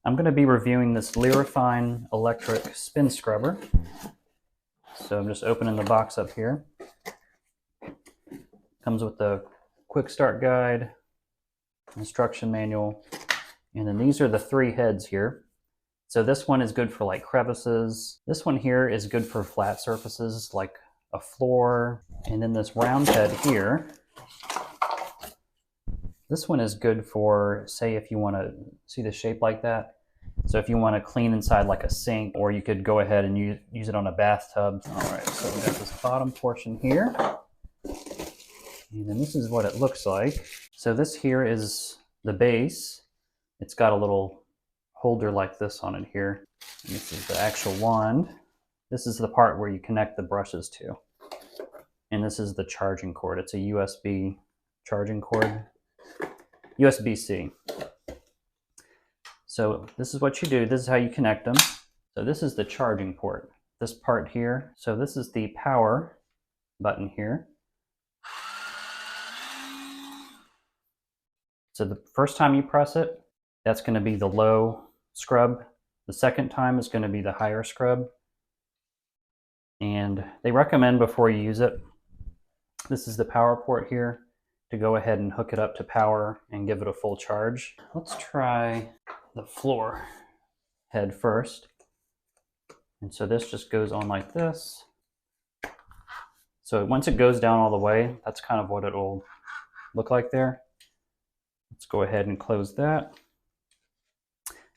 I'm going to be reviewing this LyriFine electric spin scrubber. So I'm just opening the box up here. Comes with the quick start guide, instruction manual, and then these are the 3 heads here. So this one is good for like crevices. This one here is good for flat surfaces like a floor. And then this round head here, this one is good for, say, if you want to see the shape like that. So if you want to clean inside like a sink, or you could go ahead and use it on a bathtub. All right, so we got this bottom portion here. And then this is what it looks like. So this here is the base. It's got a little holder like this on it here. And this is the actual wand. This is the part where you connect the brushes to. And this is the charging cord. It's a USB charging cord. USB-C. So this is what you do. This is how you connect them. So this is the charging port. This part here. So this is the power button here. So the first time you press it, that's going to be the low scrub. The second time is going to be the higher scrub. And they recommend before you use it, this is the power port here, to go ahead and hook it up to power and give it a full charge. Let's try the floor head first. And so this just goes on like this. So once it goes down all the way, that's kind of what it will look like there. Let's go ahead and close that.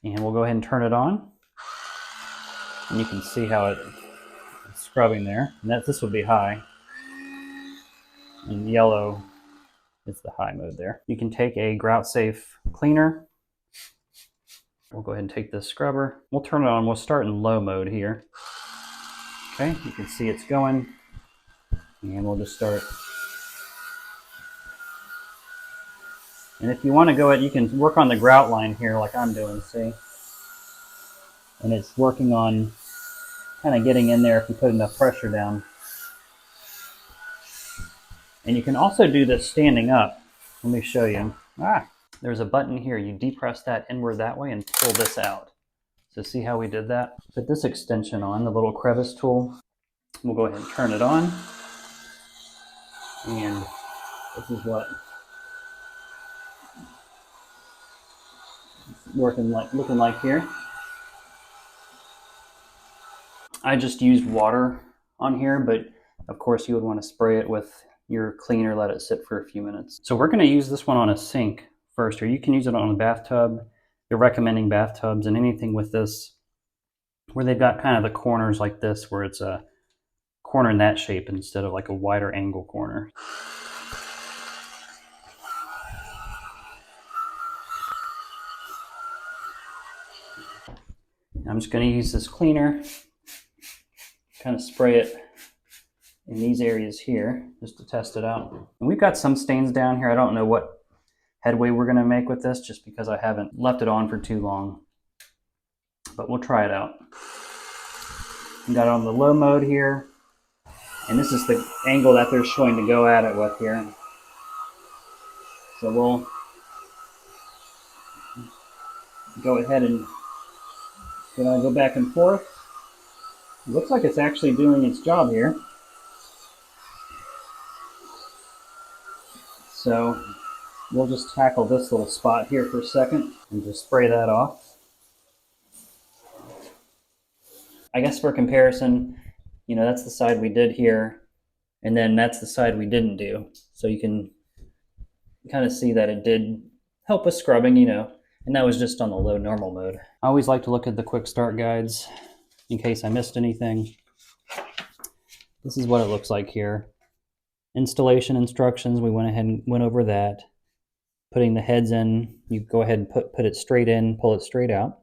And we'll go ahead and turn it on. And you can see how it's scrubbing there. And this would be high. And yellow is the high mode there. You can take a grout safe cleaner. We'll go ahead and take this scrubber. We'll turn it on. We'll start in low mode here. Okay, you can see it's going. And we'll just start. And if you want to go ahead, you can work on the grout line here like I'm doing, see? And it's working on kind of getting in there if you put enough pressure down. And you can also do this standing up. Let me show you. There's a button here. You depress that inward that way and pull this out. So see how we did that? Put this extension on, the little crevice tool. We'll go ahead and turn it on. And this is what it's looking like here. I just used water on here, but of course you would want to spray it with your cleaner, let it sit for a few minutes. So we're going to use this one on a sink first, or you can use it on a bathtub. They're recommending bathtubs and anything with this where they've got kind of the corners like this, where it's a corner in that shape instead of like a wider angle corner. I'm just going to use this cleaner, kind of spray it in these areas here just to test it out. And we've got some stains down here. I don't know what headway we're going to make with this just because I haven't left it on for too long, but we'll try it out. We got it on the low mode here, and this is the angle that they're showing to go at it with here. So we'll go ahead and go back and forth. It looks like it's actually doing its job here. So we'll just tackle this little spot here for a second and just spray that off. I guess for comparison, you know, that's the side we did here, and then that's the side we didn't do. So you can kind of see that it did help with scrubbing, you know, and that was just on the low normal mode. I always like to look at the quick start guides in case I missed anything. This is what it looks like here. Installation instructions, we went ahead and went over that. Putting the heads in, you go ahead and put it straight in, pull it straight out.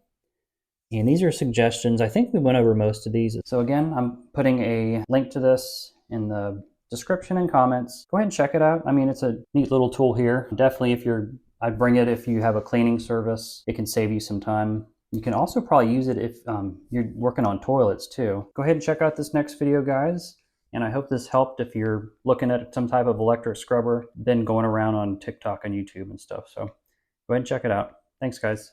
And these are suggestions. I think we went over most of these. So again, I'm putting a link to this in the description and comments. Go ahead and check it out. I mean, it's a neat little tool here. Definitely I'd bring it if you have a cleaning service. It can save you some time. You can also probably use it if you're working on toilets too. Go ahead and check out this next video, guys. And I hope this helped if you're looking at some type of electric scrubber, then going around on TikTok and YouTube and stuff. So go ahead and check it out. Thanks, guys.